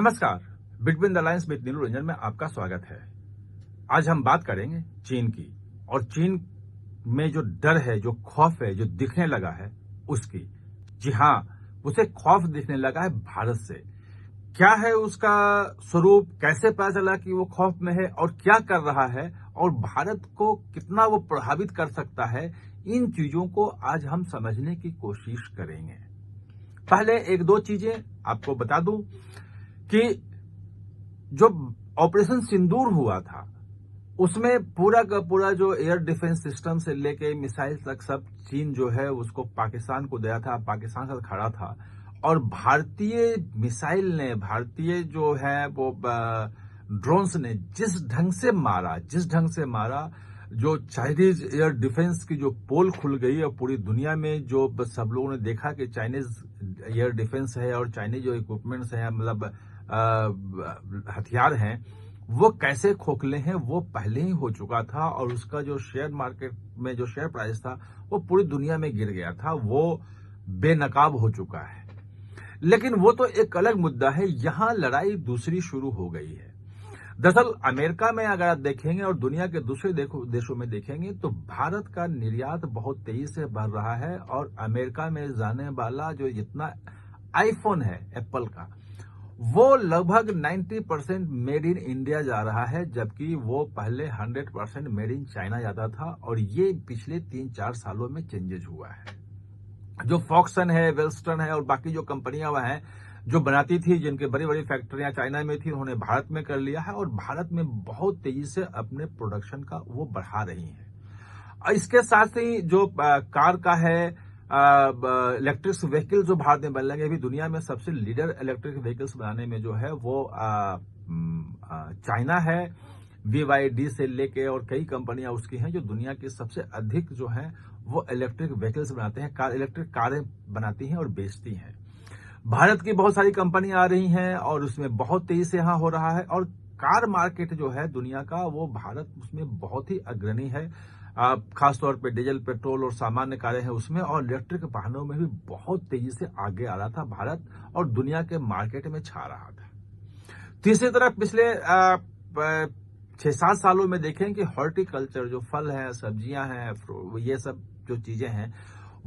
नमस्कार। Between the lines with नीलू रंजन में आपका स्वागत है। आज हम बात करेंगे चीन की, और चीन में जो डर है, जो खौफ है, जो दिखने लगा है उसकी। जी हां, उसे खौफ दिखने लगा है भारत से। क्या है उसका स्वरूप, कैसे पता चला कि वो खौफ में है और क्या कर रहा है, और भारत को कितना वो प्रभावित कर सकता है, इन चीजों को आज हम समझने की कोशिश करेंगे। पहले एक दो चीजें आपको बता दूं कि जो ऑपरेशन सिंदूर हुआ था, उसमें पूरा का पूरा जो एयर डिफेंस सिस्टम से लेके मिसाइल तक सब चीन जो है उसको पाकिस्तान को दिया था, पाकिस्तान के साथ खड़ा था। और भारतीय मिसाइल ने, भारतीय जो है वो ड्रोन्स ने जिस ढंग से मारा, जो चाइनीज एयर डिफेंस की जो पोल खुल गई और पूरी दुनिया में जो सब लोगों ने देखा कि चाइनीज एयर डिफेंस है और चाइनीज जो इक्विपमेंट्स हैं, मतलब हथियार हैं, वो कैसे खोखले हैं, वो पहले ही हो चुका था। और उसका जो शेयर मार्केट में जो शेयर प्राइस था वो पूरी दुनिया में गिर गया था, वो बेनकाब हो चुका है। लेकिन वो तो एक अलग मुद्दा है। यहां लड़ाई दूसरी शुरू हो गई है। दरअसल अमेरिका में अगर आप देखेंगे और दुनिया के दूसरे देशों में देखेंगे तो भारत का निर्यात बहुत तेजी से बढ़ रहा है। और अमेरिका में जाने वाला जो जितना आईफोन है एप्पल का, वो लगभग 90% मेड इन इंडिया जा रहा है, जबकि वो पहले 100% मेड इन चाइना जाता था। और ये पिछले 3-4 सालों में चेंजेस हुआ है। जो फॉक्सन है, वेल्स्टन है और बाकी जो कंपनियां वह हैं जो बनाती थी, जिनके बड़ी बड़ी फैक्ट्रियां चाइना में थी, उन्होंने भारत में कर लिया है और भारत में बहुत तेजी से अपने प्रोडक्शन का वो बढ़ा रही है। और इसके साथ ही जो कार का है, इलेक्ट्रिक व्हीकल जो भारत में बन लगे, अभी दुनिया में सबसे लीडर इलेक्ट्रिक व्हीकल्स बनाने में जो है वो चाइना है। BYD से लेके और कई कंपनियां उसकी हैं जो दुनिया की सबसे अधिक जो है वो इलेक्ट्रिक व्हीकल्स बनाते हैं, इलेक्ट्रिक कारें बनाती हैं और बेचती हैं। भारत की बहुत सारी कंपनियां आ रही हैं और उसमें बहुत तेजी से यहां हो रहा है। और कार मार्केट जो है दुनिया का, वो भारत उसमें बहुत ही अग्रणी है। खासतौर पे डीजल, पेट्रोल और सामान्य कारें हैं उसमें, और इलेक्ट्रिक वाहनों में भी बहुत तेजी से आगे आ रहा था भारत, और दुनिया के मार्केट में छा रहा था। तीसरी तरफ पिछले 6-7 सालों में देखें कि हॉर्टिकल्चर, जो फल है, सब्जियां हैं, ये सब जो चीजें हैं,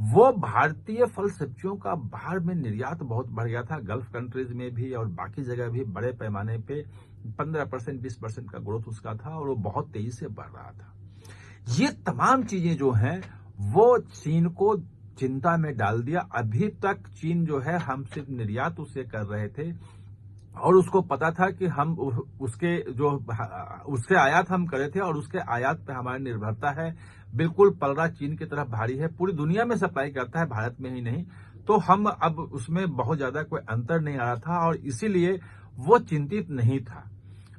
वो भारतीय फल सब्जियों का बाहर में निर्यात बहुत बढ़ गया था। गल्फ कंट्रीज में भी और बाकी जगह भी बड़े पैमाने पे 15%, 20% का ग्रोथ उसका था, और वो बहुत तेजी से बढ़ रहा था। ये तमाम चीजें जो हैं वो चीन को चिंता में डाल दिया। अभी तक चीन जो है, हम सिर्फ निर्यात उससे कर रहे थे और उसको पता था कि हम उसके आयात हम करे थे, और उसके आयात पे हमारी निर्भरता है। बिल्कुल पलड़ा चीन की तरफ भारी है, पूरी दुनिया में सप्लाई करता है, भारत में ही नहीं। तो हम अब उसमें बहुत ज्यादा कोई अंतर नहीं आ रहा था, और इसीलिए वो चिंतित नहीं था।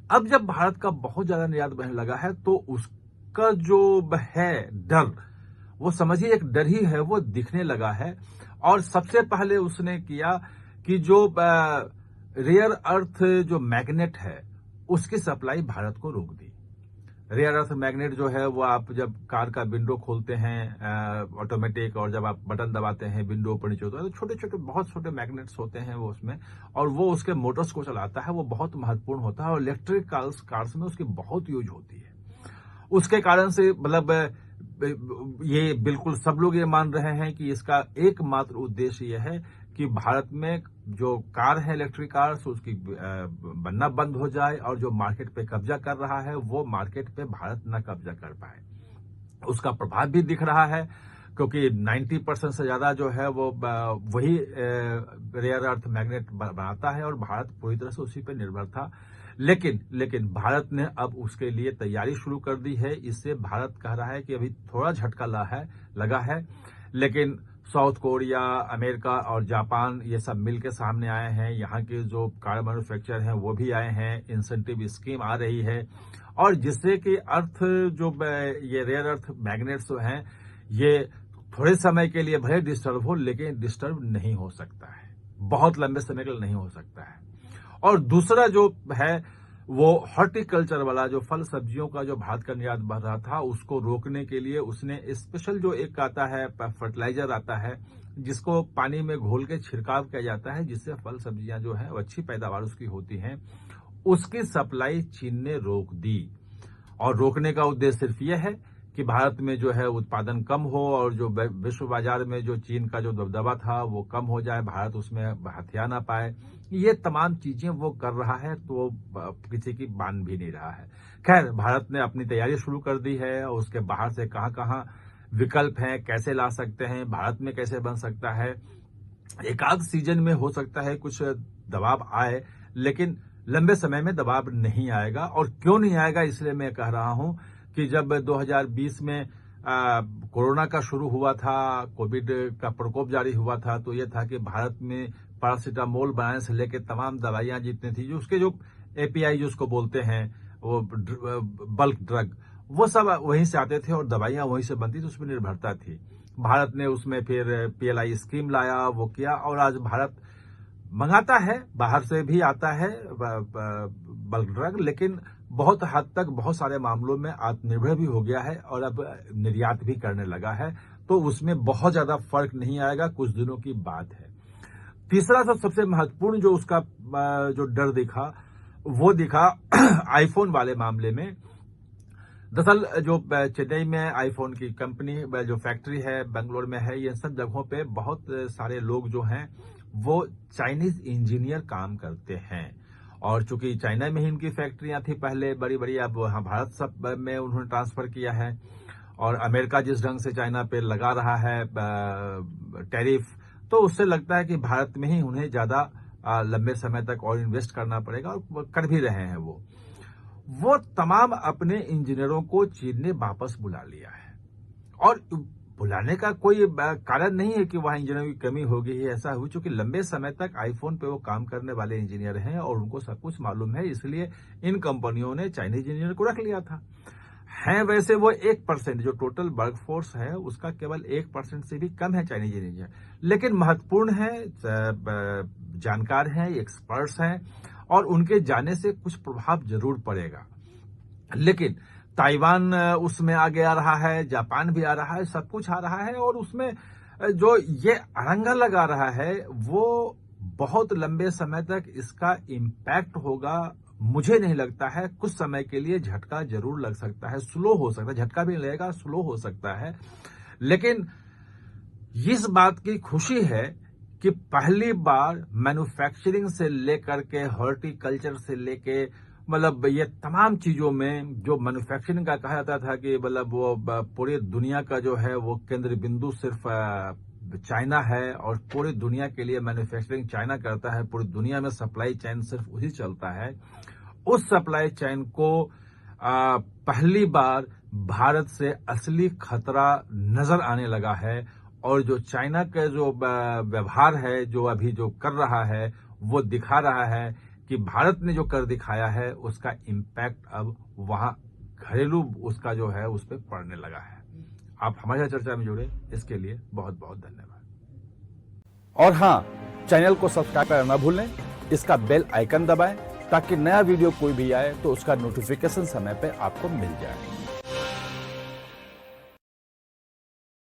अब जब भारत का बहुत ज्यादा निर्यात बढ़ने लगा है तो उसका जो है डर, वो समझिए एक डर ही है, वो दिखने लगा है। और सबसे पहले उसने किया कि जो रेयर अर्थ जो मैग्नेट है उसकी सप्लाई भारत को रोक दी। रेयर अर्थ मैग्नेट जो है वो आप जब कार का विंडो खोलते हैं ऑटोमेटिक, और जब आप बटन दबाते हैं विंडो ऊपर नीचे होता है, तो छोटे छोटे बहुत छोटे मैग्नेट्स होते हैं वो उसमें, और वो उसके मोटर्स को चलाता है। वो बहुत महत्वपूर्ण होता है और इलेक्ट्रिक कार्स में उसकी बहुत यूज होती है। उसके कारण से मतलब ये बिल्कुल सब लोग ये मान रहे हैं कि इसका एकमात्र उद्देश्य यह है कि भारत में जो कार है, इलेक्ट्रिक कार्स, उसकी बनना बंद हो जाए, और जो मार्केट पे कब्जा कर रहा है वो मार्केट पे भारत न कब्जा कर पाए। उसका प्रभाव भी दिख रहा है, क्योंकि 90% से ज्यादा जो है वो वही रेयर अर्थ मैग्नेट बनाता है, और भारत पूरी तरह से उसी पर निर्भर था। लेकिन भारत ने अब उसके लिए तैयारी शुरू कर दी है। इससे भारत कह रहा है कि अभी थोड़ा झटका लगा है, लेकिन साउथ कोरिया, अमेरिका और जापान ये सब मिलकर सामने आए हैं। यहाँ के जो कार मैन्युफैक्चरर हैं वो भी आए हैं, इंसेंटिव स्कीम आ रही है, और जिससे कि ये रेयर अर्थ मैग्नेट्स जो हैं, ये थोड़े समय के लिए भले डिस्टर्ब हो, लेकिन डिस्टर्ब नहीं हो सकता है, बहुत लंबे समय के लिए नहीं हो सकता है। और दूसरा जो है वो हॉर्टिकल्चर वाला, जो फल सब्जियों का जो भारत का निर्यात बढ़ रहा था, उसको रोकने के लिए उसने स्पेशल जो एक आता है फर्टिलाइजर आता है, जिसको पानी में घोल के छिड़काव किया जाता है, जिससे फल सब्जियां जो है अच्छी पैदावार उसकी होती है, उसकी सप्लाई चीन ने रोक दी। और रोकने का उद्देश्य सिर्फ यह है कि भारत में जो है उत्पादन कम हो और जो विश्व बाजार में जो चीन का जो दबदबा था वो कम हो जाए, भारत उसमें हथिया ना पाए। ये तमाम चीजें वो कर रहा है, तो किसी की मान भी नहीं रहा है। खैर, भारत ने अपनी तैयारी शुरू कर दी है और उसके बाहर से कहां कहां विकल्प हैं, कैसे ला सकते हैं, भारत में कैसे बन सकता है। एक आध सीजन में हो सकता है कुछ दबाव आए, लेकिन लंबे समय में दबाव नहीं आएगा। और क्यों नहीं आएगा, इसलिए मैं कह रहा हूं कि जब 2020 में कोरोना का शुरू हुआ था, कोविड का प्रकोप जारी हुआ था, तो यह था कि भारत में पैरासीटामोल बनाने से लेकर तमाम दवाइयां जितनी थी, जो उसके जो एपीआई जिसको बोलते हैं, वो बल्क ड्रग, वो सब वहीं से आते थे और दवाइयां वहीं से बनती थी, उसमें निर्भरता थी। भारत ने उसमें फिर पीएलआई स्कीम लाया, वो किया, और आज भारत मंगाता है, बाहर से भी आता है बल्क ड्रग, लेकिन बहुत हद तक बहुत सारे मामलों में आत्मनिर्भर भी हो गया है और अब निर्यात भी करने लगा है, तो उसमें बहुत ज्यादा फर्क नहीं आएगा, कुछ दिनों की बात है। तीसरा सबसे महत्वपूर्ण जो उसका जो डर दिखा, वो दिखा आईफोन वाले मामले में। दरअसल जो चेन्नई में आईफोन की कंपनी जो फैक्ट्री है, बेंगलोर में है, ये सब जगहों पे बहुत सारे लोग जो हैं वो चाइनीज इंजीनियर काम करते हैं। और चूंकि चाइना में ही इनकी फैक्ट्रियां थी पहले बड़ी बड़ी, अब वहां भारत सब में उन्होंने ट्रांसफर किया है। और अमेरिका जिस ढंग से चाइना पे लगा रहा है टैरिफ, तो उससे लगता है कि भारत में ही उन्हें ज्यादा लंबे समय तक और इन्वेस्ट करना पड़ेगा, और कर भी रहे हैं। वो तमाम अपने इंजीनियरों को चीन ने वापस बुला लिया है। और बुलाने का कोई कारण नहीं है कि वहां इंजीनियरों की कमी हो गई है, ऐसा हुई, चूंकि लंबे समय तक आईफोन पे वो काम करने वाले इंजीनियर हैं और उनको सब कुछ मालूम है, इसलिए इन कंपनियों ने चाइनीज इंजीनियर को रख लिया था। है वैसे वो 1%, जो टोटल वर्क फोर्स है उसका केवल 1% से भी कम है चाइनीज इंजीनियर, लेकिन महत्वपूर्ण है, जानकार हैं, एक्सपर्ट्स हैं, और उनके जाने से कुछ प्रभाव जरूर पड़ेगा। लेकिन ताइवान उसमें आगे आ रहा है, जापान भी आ रहा है, सब कुछ आ रहा है, और उसमें जो ये अड़ंगा लगा रहा है वो बहुत लंबे समय तक इसका इम्पैक्ट होगा। मुझे नहीं लगता है, कुछ समय के लिए झटका जरूर लग सकता है, स्लो हो सकता है, झटका भी लगेगा, स्लो हो सकता है। लेकिन इस बात की खुशी है कि पहली बार मैन्युफैक्चरिंग से लेकर के हॉर्टिकल्चर से लेके, मतलब ये तमाम चीजों में जो मैन्युफैक्चरिंग का कहा जाता था कि मतलब वो पूरी दुनिया का जो है वो केंद्र बिंदु सिर्फ चाइना है और पूरी दुनिया के लिए मैन्युफैक्चरिंग चाइना करता है, पूरी दुनिया में सप्लाई चेन सिर्फ उसी चलता है। उस सप्लाई चेन को पहली बार भारत से असली खतरा नजर आने लगा है, और जो चाइना का जो व्यवहार है, जो अभी जो कर रहा है, वो दिखा रहा है कि भारत ने जो कर दिखाया है उसका इम्पैक्ट अब वहां घरेलू उसका जो है उस पर पड़ने लगा है। आप हमारे चर्चा में जुड़े, इसके लिए बहुत बहुत धन्यवाद। और हाँ, चैनल को सब्सक्राइब करना ना भूलें, इसका बेल आइकन दबाएं ताकि नया वीडियो कोई भी आए तो उसका नोटिफिकेशन समय पे आपको मिल जाए।